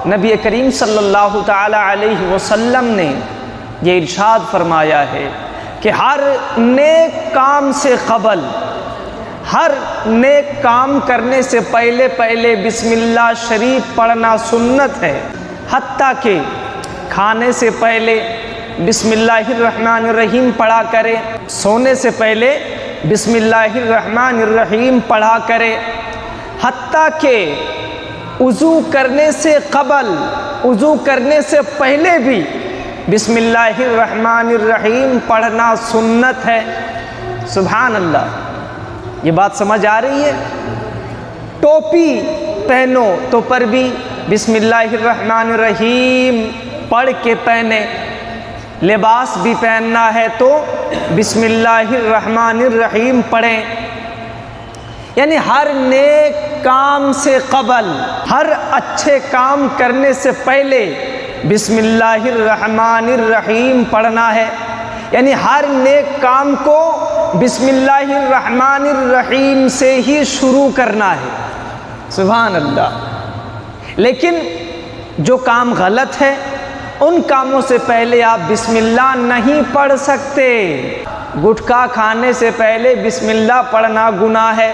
نبی کریم صلی اللہ تعالی علیہ وسلم نے یہ ارشاد فرمایا ہے کہ ہر نیک کام سے قبل، ہر نیک کام کرنے سے پہلے بسم اللہ شریف پڑھنا سنت ہے، حتیٰ کہ کھانے سے پہلے بسم اللہ الرحمن الرحیم پڑھا کرے، سونے سے پہلے بسم اللہ الرحمن الرحیم پڑھا کرے، حتیٰ کہ وضو کرنے سے قبل، وضو کرنے سے پہلے بھی بسم اللہ الرحمن الرحیم پڑھنا سنت ہے۔ سبحان اللہ، یہ بات سمجھ آ رہی ہے؟ ٹوپی پہنو تو پر بھی بسم اللہ الرحمن الرحیم پڑھ کے پہنے، لباس بھی پہننا ہے تو بسم اللہ الرحمن الرحیم پڑھیں۔ یعنی ہر نیک کام سے قبل، ہر اچھے کام کرنے سے پہلے بسم اللہ الرحمن الرحیم پڑھنا ہے، یعنی ہر نیک کام کو بسم اللہ الرحمن الرحیم سے ہی شروع کرنا ہے۔ سبحان اللہ۔ لیکن جو کام غلط ہے ان کاموں سے پہلے آپ بسم اللہ نہیں پڑھ سکتے۔ گٹکا کھانے سے پہلے بسم اللہ پڑھنا گناہ ہے،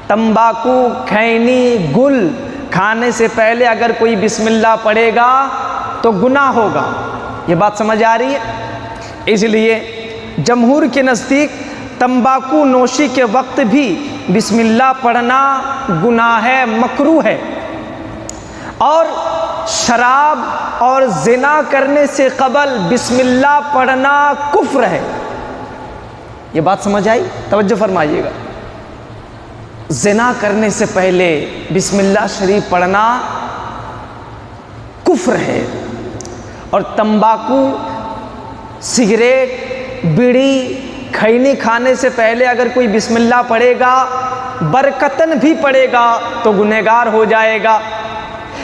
تمباکو، کھینی، گل کھانے سے پہلے اگر کوئی بسم اللہ پڑھے گا تو گناہ ہوگا۔ یہ بات سمجھ آ رہی ہے؟ اس لیے جمہور کے نزدیک تمباکو نوشی کے وقت بھی بسم اللہ پڑھنا گناہ ہے، مکروہ ہے، اور شراب اور زنا کرنے سے قبل بسم اللہ پڑھنا کفر ہے۔ یہ بات سمجھ آئی؟ توجہ فرمائیے گا۔ زنا کرنے سے پہلے بسم اللہ شریف پڑھنا کفر ہے، اور تمباکو، سگریٹ، بیڑی، کھینی کھانے سے پہلے اگر کوئی بسم اللہ پڑھے گا، برکتاً بھی پڑھے گا تو گنہگار ہو جائے گا۔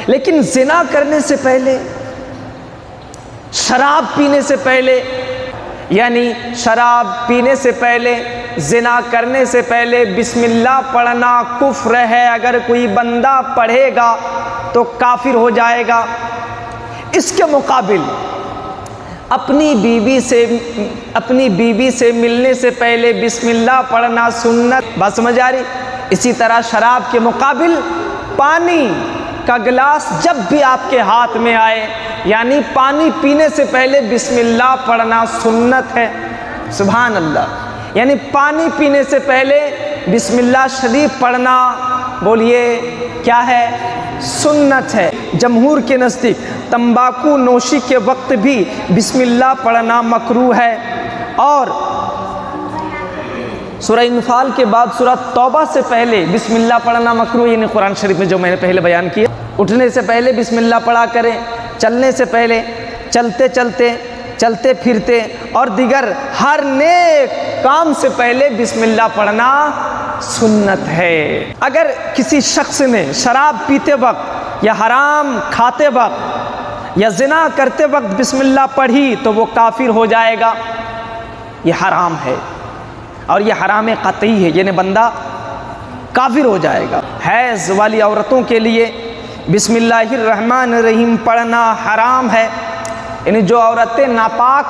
لیکن زنا کرنے سے پہلے، شراب پینے سے پہلے، یعنی شراب پینے سے پہلے، زنا کرنے سے پہلے بسم اللہ پڑھنا کفر ہے۔ اگر کوئی بندہ پڑھے گا تو کافر ہو جائے گا۔ اس کے مقابل اپنی بیوی سے ملنے سے پہلے بسم اللہ پڑھنا سنت۔ بات سمجھ آ رہی؟ اسی طرح شراب کے مقابل پانی کا گلاس جب بھی آپ کے ہاتھ میں آئے، یعنی پانی پینے سے پہلے بسم اللہ پڑھنا سنت ہے۔ سبحان اللہ۔ یعنی پانی پینے سے پہلے بسم اللہ شریف پڑھنا، بولیے کیا ہے؟ سنت ہے۔ جمہور کے نزدیک تمباکو نوشی کے وقت بھی بسم اللہ پڑھنا مکروہ ہے، اور سورہ انفال کے بعد سورہ توبہ سے پہلے بسم اللہ پڑھنا مکروہ، یعنی قرآن شریف میں جو میں نے پہلے بیان کیا۔ اٹھنے سے پہلے بسم اللہ پڑھا کریں، چلنے سے پہلے، چلتے پھرتے اور دیگر ہر نیک کام سے پہلے بسم اللہ پڑھنا سنت ہے۔ اگر کسی شخص نے شراب پیتے وقت یا حرام کھاتے وقت یا زنا کرتے وقت بسم اللہ پڑھی تو وہ کافر ہو جائے گا۔ یہ حرام ہے، اور یہ حرام قطعی ہے، یعنی بندہ کافر ہو جائے گا۔ حیض والی عورتوں کے لیے بسم اللہ الرحمن الرحیم پڑھنا حرام ہے، یعنی جو عورتیں ناپاک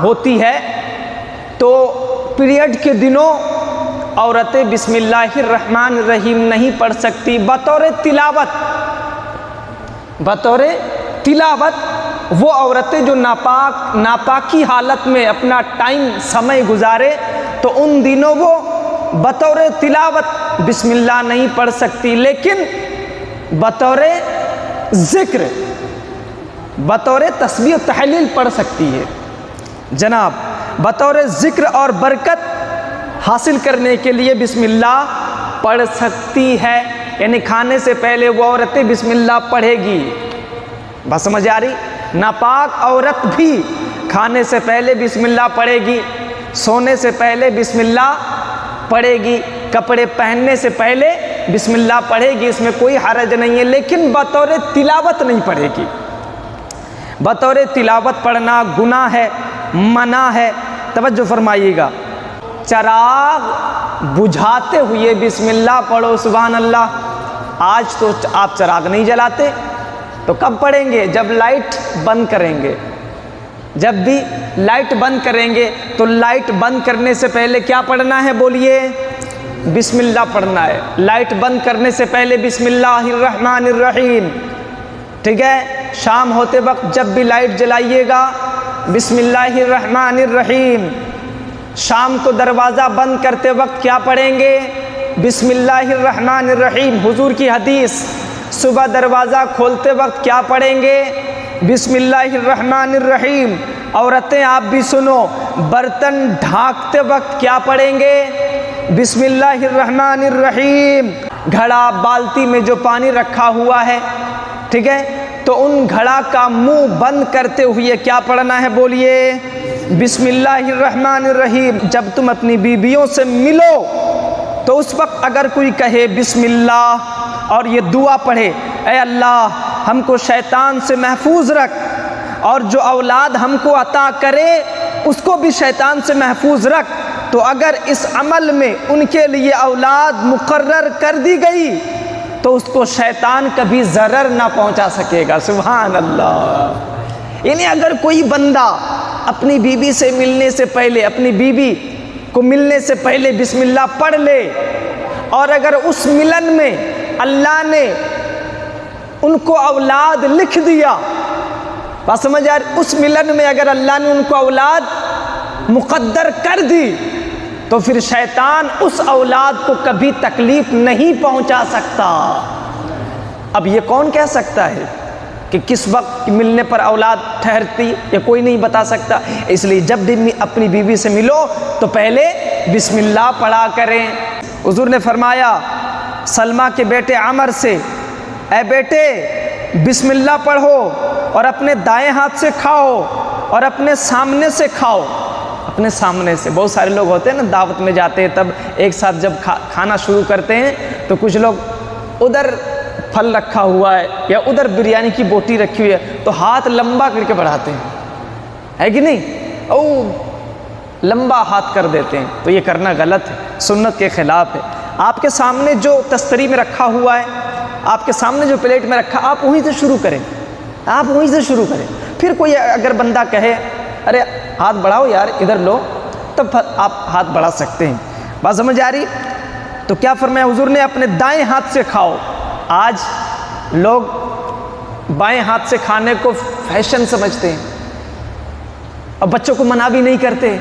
ہوتی ہے تو پیریڈ کے دنوں عورتیں بسم اللہ الرحمن الرحیم نہیں پڑھ سکتی، بطور تلاوت وہ عورتیں جو ناپاکی حالت میں اپنا سمے گزارے تو ان دنوں وہ بطور تلاوت بسم اللہ نہیں پڑھ سکتی، لیکن بطور ذکر، بطور تسبیح و تحلیل پڑھ سکتی ہے۔ جناب، بطور ذکر اور برکت حاصل کرنے کے لیے بسم اللہ پڑھ سکتی ہے، یعنی کھانے سے پہلے وہ عورتیں بسم اللہ پڑھے گی۔ بات سمجھ آ رہی؟ ناپاک عورت بھی کھانے سے پہلے بسم اللہ پڑھے گی، سونے سے پہلے بسم اللہ پڑھے گی، کپڑے پہننے سے پہلے بسم اللہ پڑھے گی، اس میں کوئی حرج نہیں ہے، لیکن بطور تلاوت نہیں پڑھے گی۔ بطور تلاوت پڑھنا گناہ ہے، منع ہے۔ توجہ فرمائیے گا، چراغ بجھاتے ہوئے بسم اللہ پڑھو۔ سبحان اللہ۔ آج تو آپ چراغ نہیں جلاتے، تو کب پڑھیں گے؟ جب لائٹ بند کریں گے. جب بھی لائٹ بند کریں گے تو لائٹ بند کرنے سے پہلے کیا پڑھنا ہے؟ بولیے. بسم اللہ پڑھنا ہے. لائٹ بند کرنے سے پہلے بسم اللہ الرحمن الرحیم. ٹھیک ہے. شام ہوتے وقت جب بھی لائٹ جلائیے گا بسم اللہ الرحمن الرحیم. شام کو دروازہ بند کرتے وقت کیا پڑھیں گے؟ بسم اللہ الرحمن الرحیم. حضور کی حدیث. صبح دروازہ کھولتے وقت کیا پڑھیں گے؟ بسم اللہ الرحمن الرحیم. عورتیں آپ بھی سنو, برتن ڈھانکتے وقت کیا پڑھیں گے؟ بسم اللہ الرحمن الرحیم. گھڑا بالٹی میں جو پانی رکھا ہوا ہے, ٹھیک ہے, تو ان گھڑا کا منہ بند کرتے ہوئے کیا پڑھنا ہے؟ بولیے. بسم اللہ الرحمن الرحیم. جب تم اپنی بیویوں سے ملو تو اس وقت اگر کوئی کہے بسم اللہ اور یہ دعا پڑھے, اے اللہ ہم کو شیطان سے محفوظ رکھ, اور جو اولاد ہم کو عطا کرے اس کو بھی شیطان سے محفوظ رکھ, تو اگر اس عمل میں ان کے لیے اولاد مقرر کر دی گئی تو اس کو شیطان کبھی ضرر نہ پہنچا سکے گا. سبحان اللہ. یعنی اگر کوئی بندہ اپنی بیوی سے ملنے سے پہلے, اپنی بیوی کو ملنے سے پہلے بسم اللہ پڑھ لے, اور اگر اس ملن میں اللہ نے ان کو اولاد لکھ دیا, بات سمجھ آ رہی, اس ملن میں اگر اللہ نے ان کو اولاد مقدر کر دی تو پھر شیطان اس اولاد کو کبھی تکلیف نہیں پہنچا سکتا. اب یہ کون کہہ سکتا ہے کہ کس وقت ملنے پر اولاد ٹھہرتی؟ یہ کوئی نہیں بتا سکتا. اس لیے جب بھی اپنی بیوی سے ملو تو پہلے بسم اللہ پڑھا کریں. حضور نے فرمایا سلمہ کے بیٹے عمر سے, اے بیٹے بسم اللہ پڑھو اور اپنے دائیں ہاتھ سے کھاؤ اور اپنے سامنے سے کھاؤ. اپنے سامنے سے. بہت سارے لوگ ہوتے ہیں نا, دعوت میں جاتے ہیں, تب ایک ساتھ جب کھانا شروع کرتے ہیں تو کچھ لوگ ادھر پھل رکھا ہوا ہے یا ادھر بریانی کی بوٹی رکھی ہوئی ہے تو ہاتھ لمبا کر کے بڑھاتے ہیں, ہے کہ نہیں؟ او لمبا ہاتھ کر دیتے ہیں. تو یہ کرنا غلط ہے, سنت کے خلاف ہے. آپ کے سامنے جو تستری میں رکھا ہوا ہے, آپ کے سامنے جو پلیٹ میں رکھا, آپ وہیں سے شروع کریں, آپ وہیں سے شروع کریں. پھر کوئی اگر بندہ کہے ارے ہاتھ بڑھاؤ یار ادھر لو, تب آپ ہاتھ بڑھا سکتے ہیں. بات سمجھ آ رہی؟ تو کیا فرمایا حضور نے؟ اپنے دائیں ہاتھ سے کھاؤ. آج لوگ بائیں ہاتھ سے کھانے کو فیشن سمجھتے ہیں اور بچوں کو منع بھی نہیں کرتے,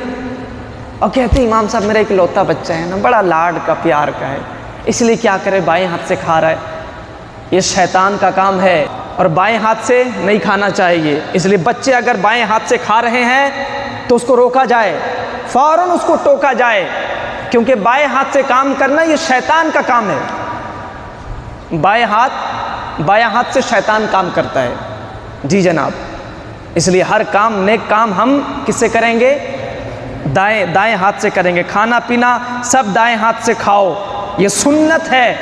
اور کہتے ہیں امام صاحب میرا ایک لوتا بچہ ہے نا, بڑا لاڈ کا پیار کا ہے, اس لیے کیا کرے بائیں ہاتھ سے کھا رہا ہے. یہ شیطان کا کام ہے اور بائیں ہاتھ سے نہیں کھانا چاہیے. اس لیے بچے اگر بائیں ہاتھ سے کھا رہے ہیں تو اس کو روکا جائے, فوراً اس کو ٹوکا جائے, کیونکہ بائیں ہاتھ سے کام کرنا یہ شیطان کا کام ہے. بائیں ہاتھ سے شیطان کام کرتا ہے. جی جناب. اس لیے ہر کام, نیک کام ہم کس سے کریں گے؟ دائیں ہاتھ سے کریں گے. کھانا پینا سب دائیں ہاتھ سے کھاؤ, یہ سنت ہے,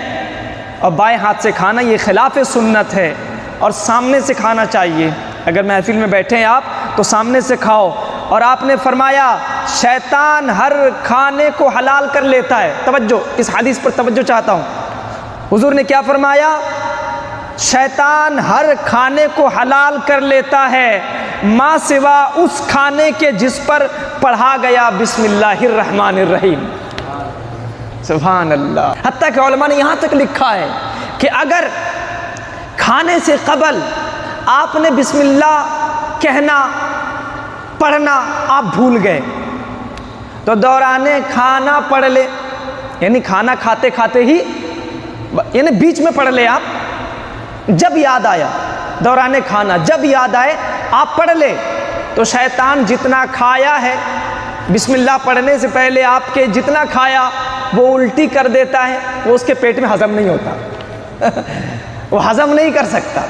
اور بائیں ہاتھ سے کھانا یہ خلاف سنت ہے. اور سامنے سے کھانا چاہیے. اگر محفل میں بیٹھے ہیں آپ تو سامنے سے کھاؤ. اور آپ نے فرمایا شیطان ہر کھانے کو حلال کر لیتا ہے. توجہ, اس حدیث پر توجہ چاہتا ہوں. حضور نے کیا فرمایا؟ شیطان ہر کھانے کو حلال کر لیتا ہے ما سوا اس کھانے کے جس پر پڑھا گیا بسم اللہ الرحمن الرحیم. سبحان اللہ. حتیٰ کہ علماء نے یہاں تک لکھا ہے کہ اگر کھانے سے قبل آپ نے بسم اللہ کہنا پڑھنا آپ بھول گئے تو دوران کھانا پڑھ لے, یعنی کھانا کھاتے کھاتے ہی, یعنی بیچ میں پڑھ لے. آپ جب یاد آیا دوران کھانا, جب یاد آئے آپ پڑھ لے, تو شیطان جتنا کھایا ہے بسم اللہ پڑھنے سے پہلے آپ کے جتنا کھایا وہ الٹی کر دیتا ہے, وہ اس کے پیٹ میں ہضم نہیں ہوتا وہ ہضم نہیں کر سکتا.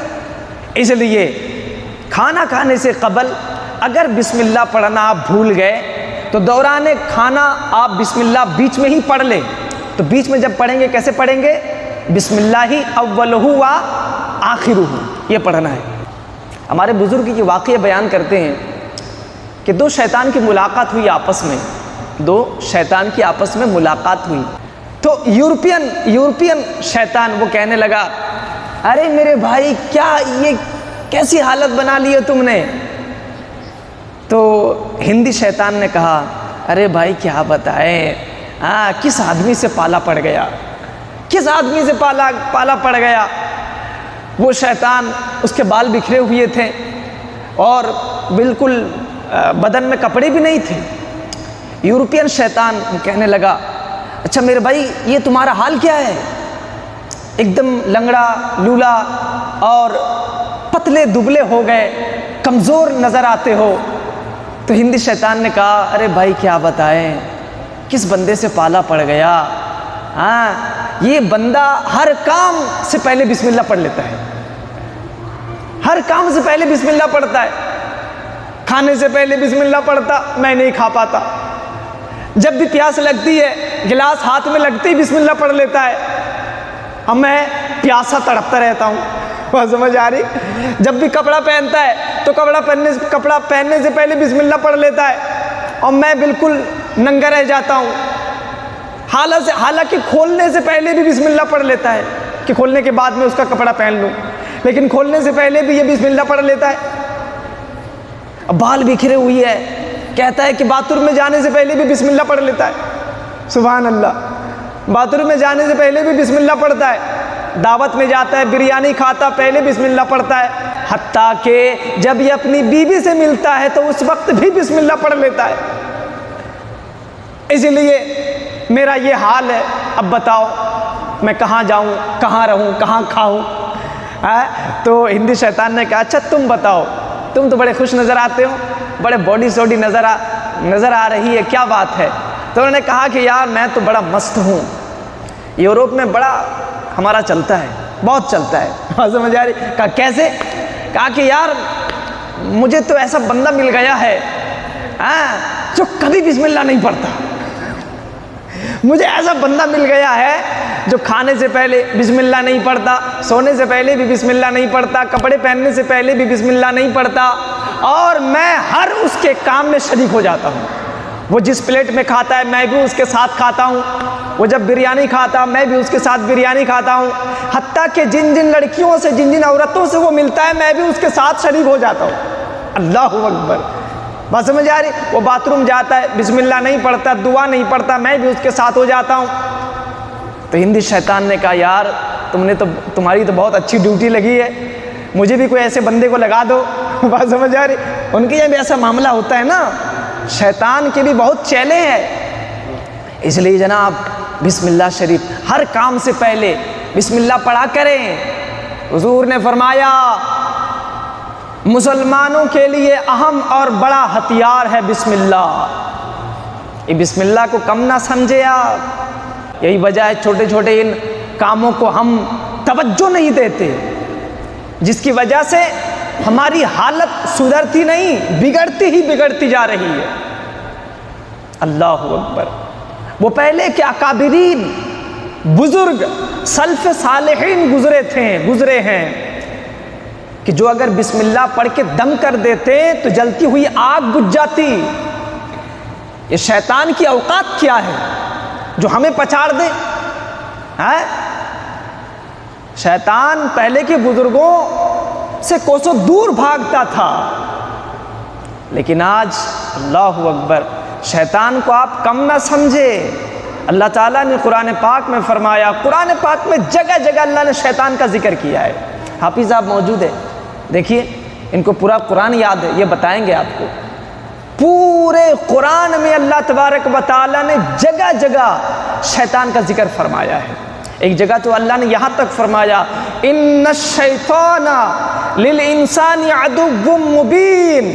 اس لیے کھانا کھانے سے قبل اگر بسم اللہ پڑھنا آپ بھول گئے تو دوران کھانا آپ بسم اللہ بیچ میں ہی پڑھ لیں. تو بیچ میں جب پڑھیں گے کیسے پڑھیں گے؟ بسم اللہ اولہ و آخرہ, یہ پڑھنا ہے. ہمارے بزرگ یہ واقعہ بیان کرتے ہیں کہ دو شیطان کی ملاقات ہوئی آپس میں, دو شیطان کی آپس میں ملاقات ہوئی. تو یورپین شیطان وہ کہنے لگا ارے میرے بھائی کیا یہ کیسی حالت بنا لی ہے تم نے؟ تو ہندی شیطان نے کہا ارے بھائی کیا بتائیں، کس آدمی سے پالا پڑ گیا، کس آدمی سے پالا پڑ گیا۔ وہ شیطان، اس کے بال بکھرے ہوئے تھے اور بالکل بدن میں کپڑے بھی نہیں تھے۔ یورپین شیطان کہنے لگا اچھا میرے بھائی یہ تمہارا حال کیا ہے؟ ایک دم لنگڑا لولا اور پتلے دبلے ہو گئے، کمزور نظر آتے ہو۔ تو ہندی شیطان نے کہا ارے بھائی کیا بتائیں، کس بندے سے پالا پڑ گیا۔ یہ بندہ ہر کام سے پہلے بسم اللہ پڑھ لیتا ہے، ہر کام سے پہلے بسم اللہ پڑھتا ہے۔ کھانے سے پہلے بسم اللہ پڑھتا، میں نہیں کھا پاتا۔ جب بھی پیاس لگتی ہے، گلاس ہاتھ میں لگتے ہی بسم اللہ پڑھ لیتا ہے، اب میں پیاسا تڑپتا رہتا ہوں۔ بات سمجھ آ رہی؟ جب بھی کپڑا پہنتا ہے تو کپڑا پہننے سے پہلے بسم اللہ پڑھ لیتا ہے، اور میں بالکل ننگا رہ جاتا ہوں۔ حالانکہ کھولنے سے پہلے بھی بسم اللہ پڑھ لیتا ہے کہ کھولنے کے بعد میں اس کا کپڑا پہن لوں، لیکن کھولنے سے پہلے بھی یہ بسم اللہ پڑھ لیتا ہے۔ اب بال بکھرے ہوئی ہے، کہتا ہے کہ باتھ روم میں جانے سے پہلے بھی بسم اللہ پڑھ لیتا ہے۔ سبحان اللہ، باتھ روم میں جانے سے پہلے بھی بسم اللہ پڑھتا ہے۔ دعوت میں جاتا ہے، بریانی کھاتا، پہلے بسم اللہ پڑھتا ہے۔ حتیٰ کہ جب یہ اپنی بیوی سے ملتا ہے تو اس وقت بھی بسم اللہ پڑھ لیتا ہے۔ اسی لیے میرا یہ حال ہے، اب بتاؤ میں کہاں جاؤں، کہاں رہوں، کہاں کھاؤں؟ تو ہندی شیطان نے کہا اچھا تم بتاؤ، تم تو بڑے خوش نظر آتے ہو، بڑے باڈی سوڈی نظر آ رہی ہے، کیا بات ہے؟ تو انہوں نے کہا کہ یار میں تو بڑا مست ہوں، یوروپ میں بڑا ہمارا چلتا ہے، بہت چلتا ہے۔ سمجھ آ رہی؟ کہا کیسے؟ کہا کہ یار مجھے تو ایسا بندہ مل گیا ہے جو کبھی بسم اللہ نہیں پڑھتا۔ مجھے ایسا بندہ مل گیا ہے جو کھانے سے پہلے بسم اللہ نہیں پڑھتا، سونے سے پہلے بھی بسم اللہ نہیں پڑھتا، کپڑے پہننے سے پہلے بھی بسم اللہ نہیں پڑھتا، اور میں ہر اس کے کام میں شریک ہو جاتا ہوں۔ وہ جس پلیٹ میں کھاتا ہے میں بھی اس کے ساتھ کھاتا ہوں، وہ جب بریانی کھاتا میں بھی اس کے ساتھ بریانی کھاتا ہوں، حتیٰ کہ جن جن لڑکیوں سے، جن جن عورتوں سے وہ ملتا ہے میں بھی اس کے ساتھ شریک ہو جاتا ہوں۔ اللہ اکبر، بات سمجھ آ رہی؟ وہ باتھ روم جاتا ہے، بسم اللہ نہیں پڑھتا، دعا نہیں پڑھتا، میں بھی اس کے ساتھ ہو جاتا ہوں۔ تو ہندی شیطان نے کہا یار تمہاری تو بہت اچھی ڈیوٹی لگی ہے، مجھے بھی کوئی ایسے بندے کو لگا دو۔ بات سمجھ آ رہی؟ ان کے یہاں بھی ایسا معاملہ ہوتا ہے نا، شیطان کے بھی بہت چیلے ہیں۔ اس لیے جناب بسم اللہ شریف ہر کام سے پہلے بسم اللہ پڑھا کریں۔ حضور نے فرمایا مسلمانوں کے لیے اہم اور بڑا ہتھیار ہے بسم اللہ۔ یہ بسم اللہ کو کم نہ سمجھے آپ، یہی وجہ ہے چھوٹے چھوٹے ان کاموں کو ہم توجہ نہیں دیتے، جس کی وجہ سے ہماری حالت سدھرتی نہیں، بگڑتی جا رہی ہے۔ اللہ اکبر، وہ پہلے کے اکابرین بزرگ سلف صالحین گزرے ہیں کہ جو اگر بسم اللہ پڑھ کے دم کر دیتے تو جلتی ہوئی آگ بجھ جاتی۔ یہ شیطان کی اوقات کیا ہے جو ہمیں پچاڑ دے؟ شیطان پہلے کے بزرگوں سے کوسوں دور بھاگتا تھا، لیکن آج اللہ اکبر شیطان کو آپ کم نہ سمجھے۔ اللہ تعالیٰ نے قرآن پاک میں فرمایا، قرآن پاک میں جگہ جگہ اللہ نے شیطان کا ذکر کیا ہے۔ حافظ صاحب موجود ہے، دیکھیے ان کو پورا قرآن یاد ہے، یہ بتائیں گے آپ کو۔ پورے قرآن میں اللہ تبارک و تعالیٰ نے جگہ جگہ شیطان کا ذکر فرمایا ہے۔ ایک جگہ تو اللہ نے یہاں تک فرمایا ان الشیطان للانسان عدو مبین۔